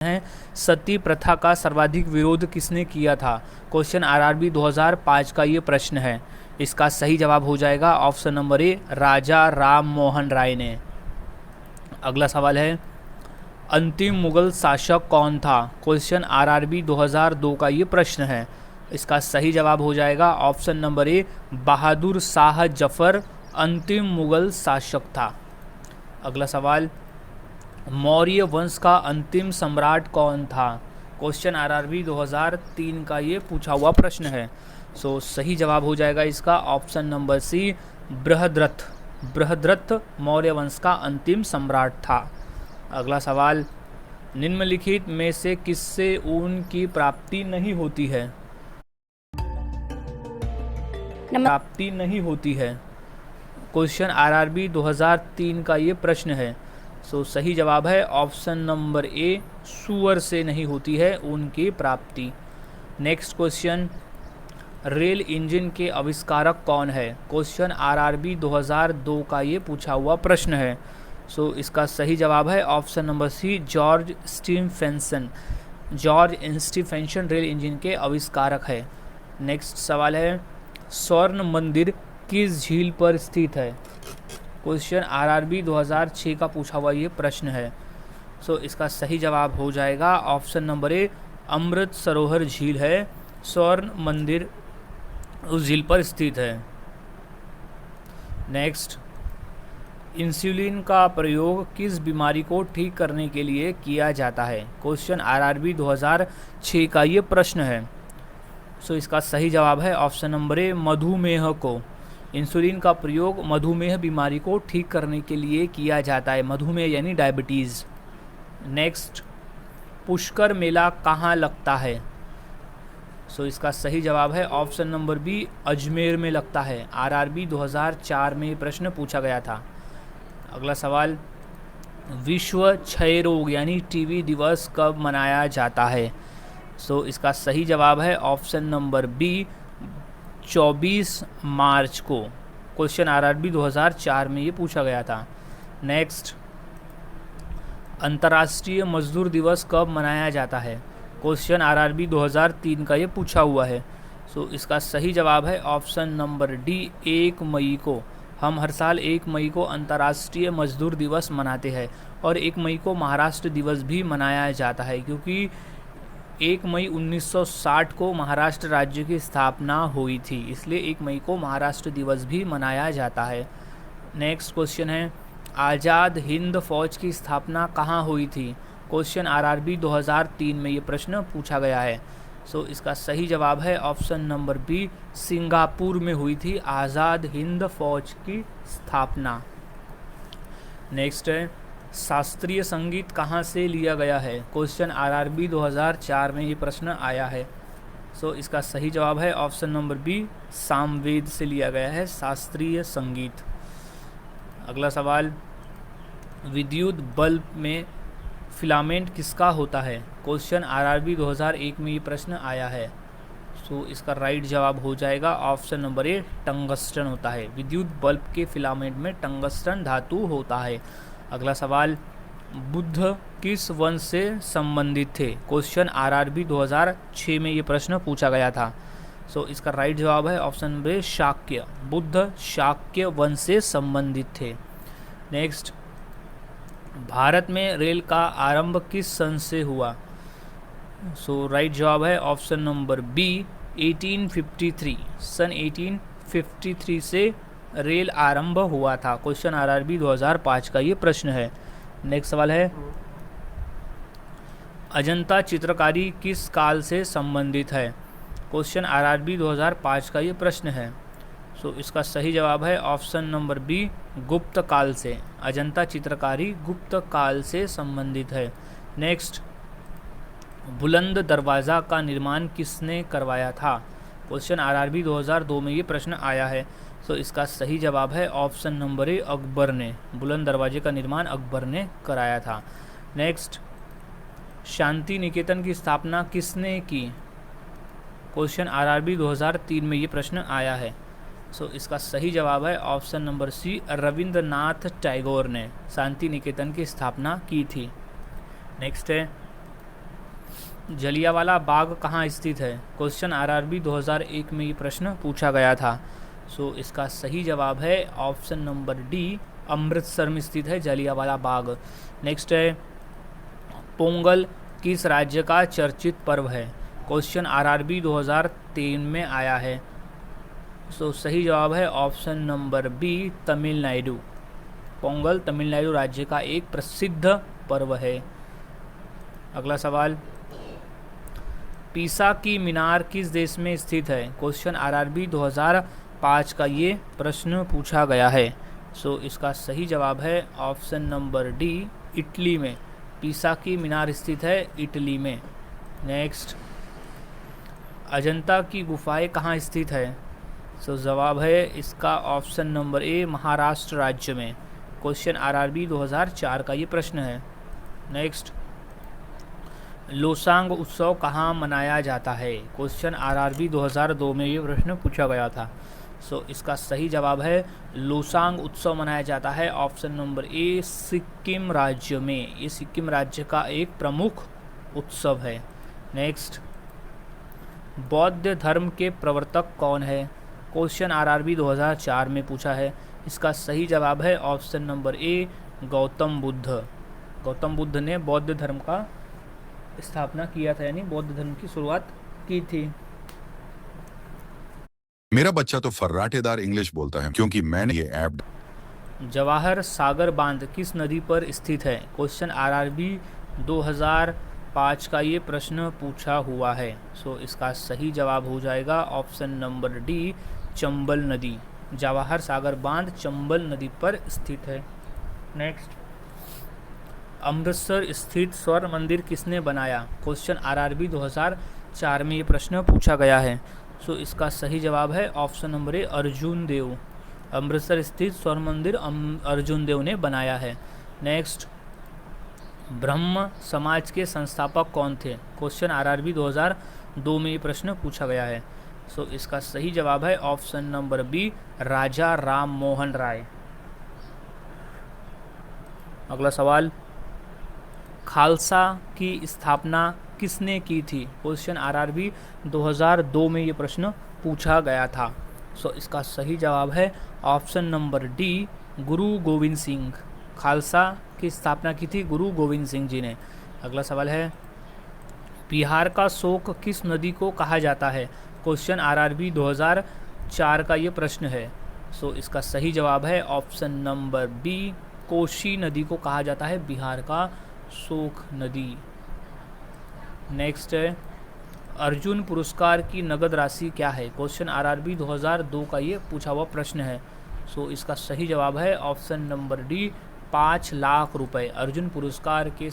है सती प्रथा का सर्वाधिक विरोध किसने किया था? क्वेश्चन आरआरबी 2005 का ये प्रश्न है। इसका सही जवाब हो जाएगा ऑप्शन नंबर ए, राजा राम मोहन राय ने। अगला सवाल है, अंतिम मुगल शासक कौन था? क्वेश्चन आरआरबी 2002 का ये प्रश्न है। इसका सही जवाब हो जाएगा option number A, Bahadur Shah Zafar अंतिम मुगल शासक था। अगला सवाल, मौर्य वंश का अंतिम सम्राट कौन था? क्वेश्चन आरआरबी 2003 का ये पूछा हुआ प्रश्न है। सो सही जवाब हो जाएगा इसका option number C, Brihadratha. Brihadratha Maurya वंश का अंतिम सम्राट था। अगला सवाल, निम्नलिखित में से किससे ऊन की प्राप्ति नहीं होती है? प्राप्ति नहीं होती है। क्वेश्चन आरआरबी 2003 का ये प्रश्न है। सो सही जवाब है ऑप्शन नंबर ए, सूअर से नहीं होती है ऊन की प्राप्ति। नेक्स्ट क्वेश्चन, रेल इंजन के आविष्कारक कौन है? क्वेश्चन आरआरबी 2002 का ये पूछा हुआ प्रश्न है। सो इसका सही जवाब है option number C, George Stephenson. George Stephenson rail engine के आविष्कारक है। नेक्स्ट सवाल है, स्वर्ण मंदिर किस झील पर स्थित है? क्वेश्चन आरआरबी 2006 का पूछा हुआ ये प्रश्न है। सो इसका सही जवाब हो जाएगा option number A, Amrit Sarovar झील है। स्वर्ण मंदिर उस झील पर स्थित है। नेक्स्ट, इंसुलिन का प्रयोग किस बीमारी को ठीक करने के लिए किया जाता है? क्वेश्चन आरआरबी 2006 का ये प्रश्न है। सो इसका सही जवाब है ऑप्शन नंबर ए, मधुमेह को। इंसुलिन का प्रयोग मधुमेह बीमारी को ठीक करने के लिए किया जाता है। मधुमेह यानी डायबिटीज़। नेक्स्ट, पुष्कर मेला कहाँ लगता है? सो इसका सही जवाब है ऑप्शन नंबर बी, अजमेर में लगता है। आरआरबी 2004 में ये प्रश्न पूछा गया था। अगला सवाल, विश्व क्षय रोग यानी टीबी दिवस कब मनाया जाता है? सो इसका सही जवाब है ऑप्शन नंबर बी, 24 मार्च को। क्वेश्चन आरआरबी 2004 में ये पूछा गया था। नेक्स्ट, अंतर्राष्ट्रीय मजदूर दिवस कब मनाया जाता है? क्वेश्चन आरआरबी 2003 का ये पूछा हुआ है। सो इसका सही जवाब है ऑप्शन नंबर डी, 1 मई को। हम हर साल 1 मई को अंतर्राष्ट्रीय मजदूर दिवस मनाते हैं और 1 मई को महाराष्ट्र दिवस भी मनाया जाता है, क्योंकि 1 मई 1960 को महाराष्ट्र राज्य की स्थापना हुई थी, इसलिए 1 मई को महाराष्ट्र दिवस भी मनाया जाता है। नेक्स्ट क्वेश्चन है, आज़ाद हिंद फौज की स्थापना कहाँ हुई थी? क्वेश्चन आरआरबी 2003 में ये प्रश्न पूछा गया है। सो इसका सही जवाब है ऑप्शन नंबर बी, सिंगापुर में हुई थी आज़ाद हिंद फौज की स्थापना। नेक्स्ट है, शास्त्रीय संगीत कहाँ से लिया गया है? क्वेश्चन आरआरबी 2004 में ये प्रश्न आया है। सो इसका सही जवाब है ऑप्शन नंबर बी, सामवेद से लिया गया है शास्त्रीय संगीत। अगला सवाल, विद्युत बल्ब में फिलामेंट किसका होता है? क्वेश्चन आरआरबी 2001 में ये प्रश्न आया है। सो इसका राइट जवाब हो जाएगा ऑप्शन नंबर ए, टंगस्टन होता है। विद्युत बल्ब के फिलामेंट में टंगस्टन धातु होता है। अगला सवाल, बुद्ध किस वंश से संबंधित थे? क्वेश्चन आरआरबी 2006 में ये प्रश्न पूछा गया था। सो इसका राइट जवाब है option number A, Shakya. Buddha Shakya वंश से संबंधित थे। नेक्स्ट, भारत में रेल का आरंभ किस सन से हुआ? सो राइट जवाब है ऑप्शन नंबर बी, 1853। सन 1853 से रेल आरंभ हुआ था। क्वेश्चन आरआरबी 2005 का ये प्रश्न है। नेक्स्ट सवाल है, अजंता चित्रकारी किस काल से संबंधित है? क्वेश्चन आरआरबी 2005 का ये प्रश्न है। सो इसका सही जवाब है ऑप्शन नंबर बी, गुप्त काल से। अजंता चित्रकारी गुप्त काल से संबंधित है। नेक्स्ट, बुलंद दरवाज़ा का निर्माण किसने करवाया था? क्वेश्चन आरआरबी 2002 में ये प्रश्न आया है। सो इसका सही जवाब है ऑप्शन नंबर ए, अकबर ने। बुलंद दरवाजे का निर्माण अकबर ने कराया था। नेक्स्ट, शांति निकेतन की स्थापना किसने की? क्वेश्चन आरआरबी 2003 में ये प्रश्न आया है। सो इसका सही जवाब है option number C, Rabindranath Tagore ने शांति निकेतन की स्थापना की थी। नेक्स्ट है, जलियांवाला बाग कहाँ स्थित है? क्वेश्चन आरआरबी 2001 में ये प्रश्न पूछा गया था। सो इसका सही जवाब है ऑप्शन नंबर डी, अमृतसर में स्थित है जलियांवाला बाग। नेक्स्ट है, पोंगल किस राज्य का चर्चित पर्व है? क्वेश्चन आरआरबी 2003 में आया है। सो सही जवाब है option number B, Tamil Nadu. Pongal Tamil Nadu राज्य का एक प्रसिद्ध पर्व है। अगला सवाल, पीसा की मीनार किस देश में स्थित है? क्वेश्चन आरआरबी 2005 का ये प्रश्न पूछा गया है। सो इसका सही जवाब है ऑप्शन नंबर डी, इटली में। पीसा की मीनार स्थित है इटली में। नेक्स्ट, अजंता की गुफाएं कहाँ स्थित है? सो जवाब है इसका ऑप्शन नंबर ए, महाराष्ट्र राज्य में। क्वेश्चन आरआरबी 2004 का ये प्रश्न है। नेक्स्ट, लोसांग उत्सव कहाँ मनाया जाता है? क्वेश्चन आरआरबी 2002 में ये प्रश्न पूछा गया था। सो इसका सही जवाब है लोसांग उत्सव मनाया जाता है ऑप्शन नंबर ए, सिक्किम राज्य में। ये सिक्किम राज्य का एक प्रमुख उत्सव है। नेक्स्ट, बौद्ध धर्म के प्रवर्तक कौन है? क्वेश्चन आरआरबी 2004 में पूछा है। इसका सही जवाब है option number A, Gautam Buddha. Gautam Buddha ने बौद्ध धर्म का स्थापना किया था, यानी बौद्ध धर्म की शुरुआत की थी। मेरा बच्चा तो फर्राटेदार इंग्लिश बोलता है क्योंकि मैंने ये ऐप। जवाहर सागर बांध किस नदी पर स्थित है? क्वेश्चन आरआरबी 2005 का ये प्रश्न पूछा हुआ है। सो इसका सही जवाब हो जाएगा ऑप्शन नंबर डी, चंबल नदी। जवाहर सागर बांध चंबल नदी पर स्थित है। नेक्स्ट, अमृतसर स्थित स्वर्ण मंदिर किसने बनाया? क्वेश्चन आरआरबी 2004 में ये प्रश्न पूछा गया है। सो इसका सही जवाब है ऑप्शन नंबर ए, अर्जुन देव। अमृतसर स्थित स्वर्ण मंदिर अर्जुन देव ने बनाया है। नेक्स्ट, ब्रह्म समाज के संस्थापक कौन थे? क्वेश्चन आरआरबी 2002 में ये प्रश्न पूछा गया है। सो इसका सही जवाब है ऑप्शन नंबर बी, राजा राम मोहन राय। अगला सवाल, खालसा की स्थापना किसने की थी? क्वेश्चन आरआरबी 2002 में ये प्रश्न पूछा गया था। सो इसका सही जवाब है ऑप्शन नंबर डी, गुरु गोविंद सिंह। खालसा की स्थापना की थी गुरु गोविंद सिंह जी ने। अगला सवाल है, बिहार का शोक किस नदी को कहा जाता है? क्वेश्चन आरआरबी 2004 का ये प्रश्न है। सो इसका सही जवाब है ऑप्शन नंबर बी, कोसी नदी को कहा जाता है बिहार का शोक नदी। नेक्स्ट है, अर्जुन पुरस्कार की नगद राशि क्या है? क्वेश्चन आरआरबी 2002 का ये पूछा हुआ प्रश्न है। इसका सही जवाब है ऑप्शन नंबर डी, 5 लाख रुपए। अर्जुन पुरस्कार के